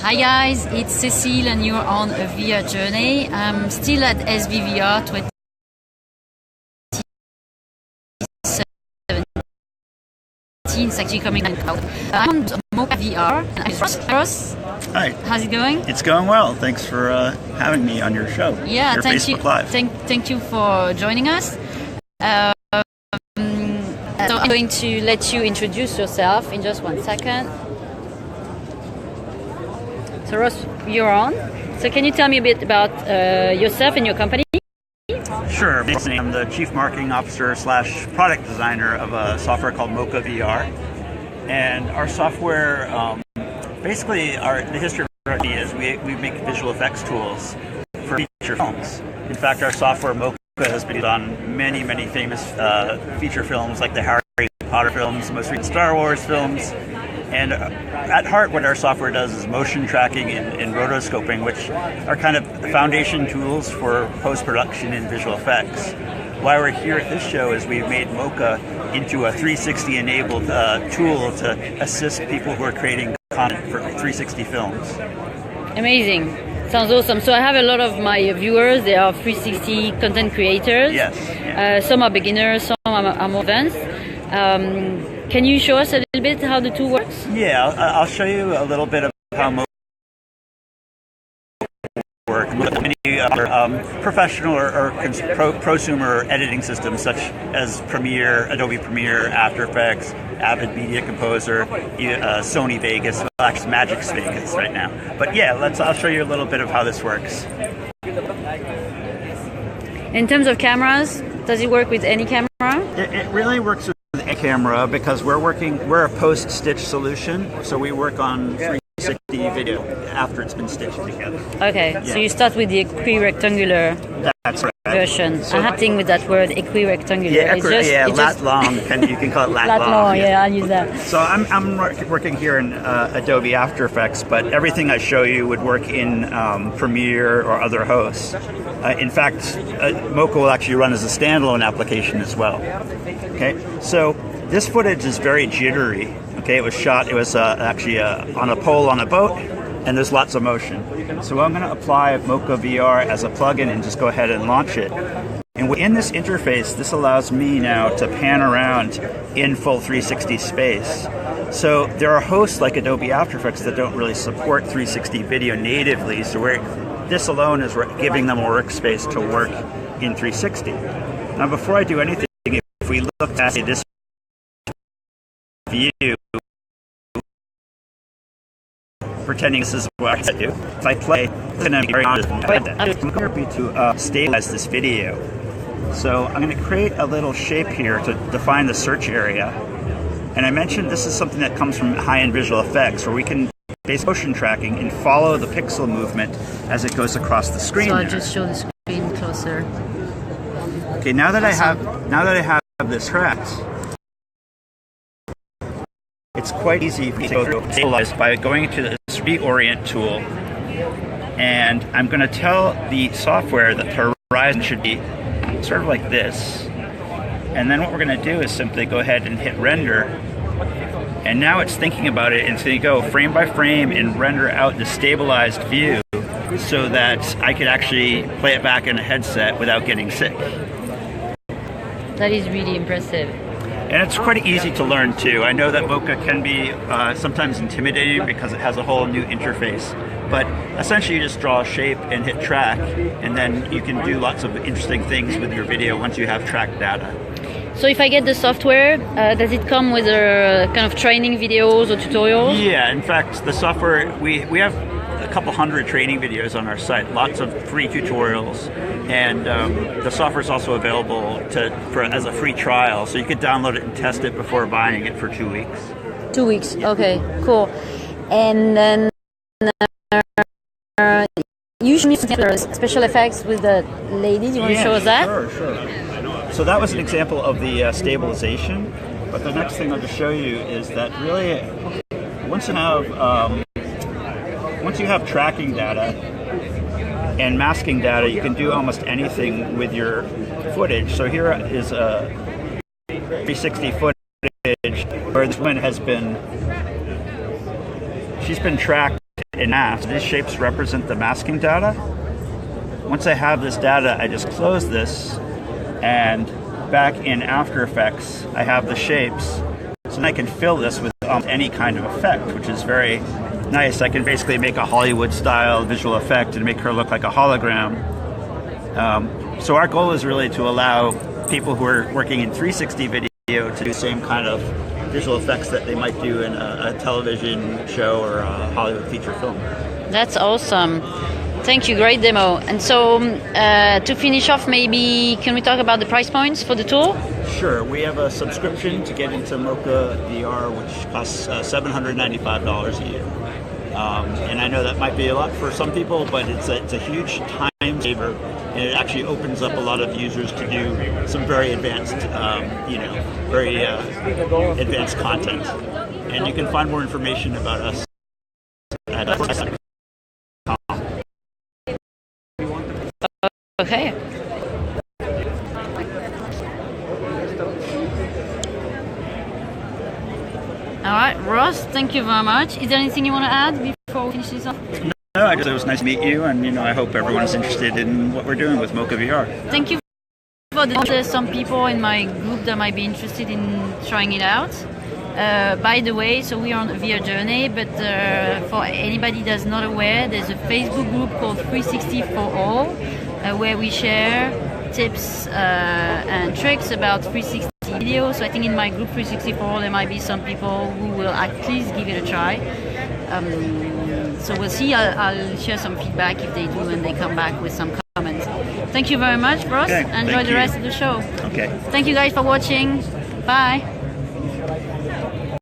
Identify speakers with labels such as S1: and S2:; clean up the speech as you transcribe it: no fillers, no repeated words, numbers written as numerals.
S1: Hi guys, it's Cécile and you're on aVRjourney. I'm still at SVVR 2017. It's actually coming out. I'm on Mocha VR. Ross,
S2: hi.
S1: How's it going?
S2: It's going well. Thanks for having me on your show.
S1: Yeah,
S2: your
S1: thank
S2: Facebook
S1: you.
S2: Live.
S1: Thank you for joining us. So I'm going to let you introduce yourself in just 1 second. So Ross, you're on. So can you tell me a bit about yourself and your company?
S2: Sure. Basically, I'm the Chief Marketing Officer / product designer of a software called Mocha VR. And our software, the history of it is we make visual effects tools for feature films. In fact, our software Mocha has been used on many, many famous feature films like the Harry Potter films, most recent Star Wars films. And at heart, what our software does is motion tracking and rotoscoping, which are kind of foundation tools for post-production in visual effects. Why we're here at this show is we've made Mocha into a 360-enabled tool to assist people who are creating content for 360 films.
S1: Amazing. Sounds awesome. So I have a lot of my viewers, they are 360 content creators.
S2: Yes. Yeah.
S1: Some are beginners, some are more advanced. Can you show us a little bit how the tool works?
S2: Yeah, I'll show you a little bit of how Mocha works. Many professional or prosumer editing systems such as Premiere, Adobe Premiere, After Effects, Avid Media Composer, Sony Vegas, Blackmagic's Vegas right now. But yeah, I'll show you a little bit of how this works.
S1: In terms of cameras, does it work with any camera?
S2: It really works with a camera because we're a post-stitch solution, so we work on 360 video after it's been stitched together.
S1: Okay, yeah. So you start with the equirectangular version.
S2: So
S1: I'm happy with that word, equirectangular.
S2: Yeah, lat long. You can call it lat long.
S1: Yeah, I'll use that.
S2: So I'm working here in Adobe After Effects, but everything I show you would work in Premiere or other hosts. In fact, Mocha will actually run as a standalone application as well. Okay, so this footage is very jittery. Okay, it was actually on a pole on a boat, and there's lots of motion. So I'm going to apply Mocha VR as a plugin and just go ahead and launch it. And within this interface, this allows me now to pan around in full 360 space. So there are hosts like Adobe After Effects that don't really support 360 video natively, so this alone is giving them a workspace to work in 360. Now before I do anything, if we look at this view, pretending this is what I do. If I play, it's going to be very honest. I'm going to stabilize this video. So I'm going to create a little shape here to define the search area. And I mentioned this is something that comes from high-end visual effects, where we can base motion tracking and follow the pixel movement as it goes across the screen.
S1: So I'll just show the screen closer.
S2: Okay, now that I have this tracked, it's quite easy to stabilize by going to the reorient tool, and I'm going to tell the software that the horizon should be sort of like this. And then what we're going to do is simply go ahead and hit render, and now it's thinking about it, and it's going to go frame by frame and render out the stabilized view so that I could actually play it back in a headset without getting sick.
S1: That is really impressive.
S2: And it's quite easy to learn too. I know that Mocha can be sometimes intimidating because it has a whole new interface. But essentially you just draw a shape and hit track, and then you can do lots of interesting things with your video once you have tracked data.
S1: So if I get the software, does it come with a kind of training videos or tutorials?
S2: Yeah, in fact, the software, we have a couple hundred training videos on our site, lots of free tutorials, and the software is also available as a free trial, so you could download it and test it before buying it for 2 weeks.
S1: 2 weeks, okay, cool. And then usually special effects with the ladies, you want to show us that?
S2: Sure. So that was an example of the stabilization, but the next thing I'll just show you is that really once you have tracking data and masking data, you can do almost anything with your footage. So here is a 360 footage where this woman she's been tracked in half. These shapes represent the masking data. Once I have this data, I just close this, and back in After Effects, I have the shapes. So then I can fill this with any kind of effect, which is very nice. I can basically make a Hollywood-style visual effect and make her look like a hologram. So our goal is really to allow people who are working in 360 video to do the same kind of visual effects that they might do in a television show or a Hollywood feature film.
S1: That's awesome. Thank you, great demo. And so to finish off, maybe can we talk about the price points for the tool?
S2: Sure, we have a subscription to get into Mocha VR, which costs $795 a year. And I know that might be a lot for some people, but it's a huge time saver, and it actually opens up a lot of users to do some very advanced, very advanced content. And you can find more information about us at
S1: Okay. All right, Ross, thank you very much. Is there anything you want to add before we finish this off?
S2: No, it was nice to meet you, and I hope everyone's interested in what we're doing with Mocha VR.
S1: Thank you for there's some people in my group that might be interested in trying it out. By the way, so we are on aVRjourney, but for anybody that's not aware, there's a Facebook group called 360 for All, where we share tips and tricks about 360 video. So I think in my group 360 for All, there might be some people who will at least give it a try. So we'll see. I'll share some feedback if they do and they come back with some comments. Thank you very much, Ross.
S2: Okay,
S1: enjoy the rest of the show.
S2: Okay.
S1: Thank you guys for watching. Bye.